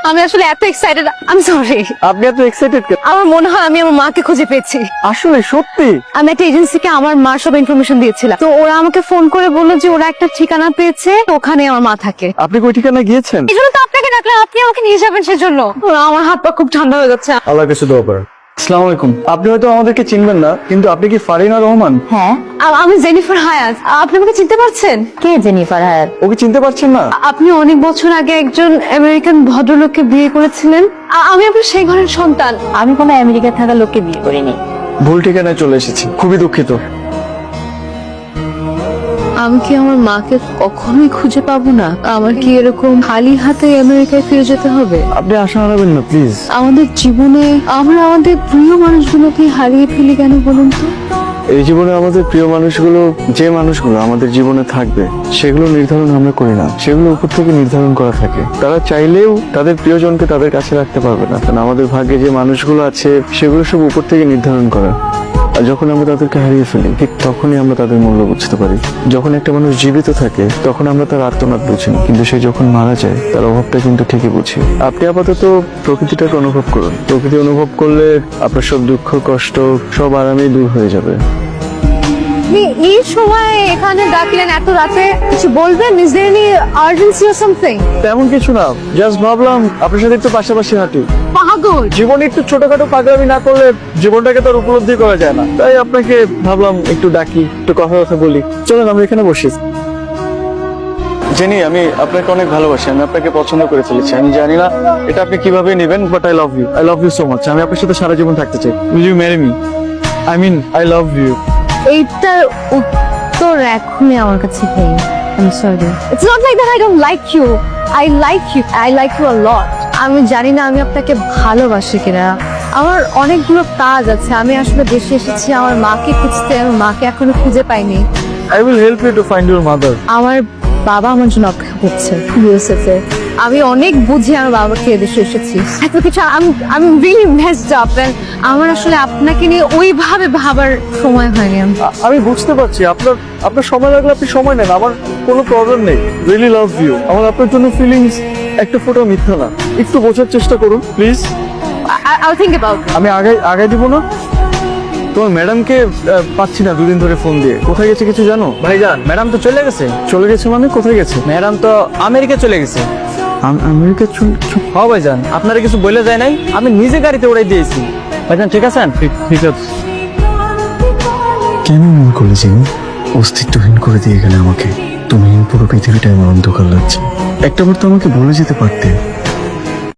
আমি আসলে এত এক্সাইটেড, আমি সরি। আপনি এত এক্সাইটেড কেন? আমার মনে হয় আমি আমার মাকে খুঁজে পেয়েছি। আসলে সত্যি? আমি একটা এজেন্সিকে আমার মার সব ইনফরমেশন দিয়েছিলাম, তো ওরা আমাকে ফোন করে বললো যে ওরা একটা ঠিকানা পেয়েছে, ওখানে আমার মা থাকে। আপনি কই ঠিকানা গিয়েছেন? এই জন্য তো আপনাকে ডাকলাম, আপনি আমাকে নিয়ে যাবেন সেজন্য। আমার হাত পা খুব ঠান্ডা হয়ে যাচ্ছে। আল্লাহ কাছে দোয়া করেন। আসসালামু আলাইকুম। আপনি হয়তো আমাদেরকে চিনবেন না, কিন্তু আপনি কি ফারিনা রহমান? হ্যাঁ, আমি জেনিফার হায়াত। আপনি আমাকে চিনতে পারছেন? কে জেনিফার হায়াত? ওকে চিনতে পারছেন না? আপনি অনেক বছর আগে একজন আমেরিকান ভদ্রলোককে বিয়ে করেছিলেন। আমি আপনার সেই ঘরের সন্তান। আমি কোনো আমেরিকায় থাকা লোককে বিয়ে করিনি। ভুল ঠিকানায় চলে এসেছি, খুবই দুঃখিত। আমি কি আমার মাকে কখনোই খুঁজে পাবো না? আমার কি এরকম খালি হাতে আমেরিকায় ফিরে যেতে হবে? আপনি আশা হারাবেন না প্লিজ। আমাদের জীবনে আমরা আমাদের প্রিয় মানুষগুলোকে হারিয়ে ফেলি কেন বলুন তো? এই জীবনে আমাদের প্রিয় মানুষগুলো, যে মানুষগুলো আমাদের জীবনে থাকবে, সেগুলো নির্ধারণ আমরা করি না, সেগুলো উপর থেকে নির্ধারণ করা থাকে। তারা চাইলেও তাদের প্রিয়জনকে তাদের কাছে রাখতে পারবে না, কারণ আমাদের ভাগ্যে যে মানুষগুলো আছে সেগুলো সব উপর থেকে নির্ধারণ করা। আর যখন আমরা তাদেরকে হারিয়ে ফেলি, ঠিক তখনই আমরা তাদের মূল্য বুঝতে পারি। যখন একটা মানুষ জীবিত থাকে তখন আমরা তার আর্তনাদ বুঝি না, কিন্তু সে যখন মারা যায় তার অভাবটা কিন্তু ঠিকই বুঝি। আপনি আপাতত প্রকৃতিটাকে অনুভব করুন। প্রকৃতি অনুভব করলে আপনার সব দুঃখ কষ্ট সব আরামেই দূর হয়ে যাবে। আপনি এই সময় এখানে ডাকলেন এত রাতে, কিছু বলবেন? Is there any urgency or something? তেমন কিছু না, জাস্ট ভাবলাম আপনার সাথে একটু পাশাপাশি হাঁটি। পাগল! জীবনে একটু ছোটখাটো পাগলামি না করলে জীবনটাকে তো আর উপলব্ধি করা যায় না, তাই আপনাকে ভাবলাম একটু ডাকি, একটু কথা কথা বলি। চলুন আমরা এখানে বসি। জেনি, আমি আপনাকে অনেক ভালোবাসি, আমি আপনাকে পছন্দ করে ফেলেছি। আমি জানি না এটা আপনি কিভাবে নেবেন, but I love you, I love you so much. আমি আপনার সাথে সারা জীবন থাকতে চাই। Will you marry me? I mean I love you. এইটার উত্তর এখনই আমার কাছে নেই। I am sorry. It's not like that I don't like you. I like you, I like you a lot. আমি জানি না আমি আপনাকে ভালোবাসি কিনা। আমার অনেকগুলো কাজ আছে, আমি আসলে দেশে এসেছি আমার মাকে খুঁজতে। আমার মাকে এখনো খুঁজে পাইনি। I will help you to find your mother. আমার বাবা আমার জন্য অপেক্ষা করছে ইউএসএ। আমি অনেক বুঝে আমার বাবাকে এদেশে এসেছি, এত কিছু। আমি রিয়েলি মেসড আপ। আমার আসলে আপনাকে নিয়ে ওইভাবে ভাবার সময় হয়নি। আমি বুঝতে পারছি আপনার সময় লাগলে আপনি সময় নেন, আমার কোনো প্রবলেম নেই। Really love you. আমার আপনার জন্য ফিলিংস একটা ফোঁটা মিথ্যা না। একটু বোঝার চেষ্টা করুন please. I'll think about it. আমি আগে দিব না। তোমার ম্যাডামকে পাচ্ছি না দুদিন ধরে ফোন দিয়ে। কোথায় গেছে কিছু জানো? ভাইজান, ম্যাডাম তো চলে গেছে। চলে গেছে মানে? কোথায় গেছে? ম্যাডাম তো আমেরিকা চলে গেছে। আমেরিকা? হ্যাঁ ভাইজান, আপনারা কিছু বলে যায় নাই, আমি নিজে গাড়িতে উড়াই দিয়েছি। ভাইজান ঠিক আছেন? ঠিক আছে। কেন মন করলে জিমি? অস্তিত্বহীন করে দিয়ে গেলে আমাকে। তুমি পুরো পৃথিবীটাই আমার অন্ধকার লাগছে। একটাবার তো আমাকে বলে যেতে পারতে।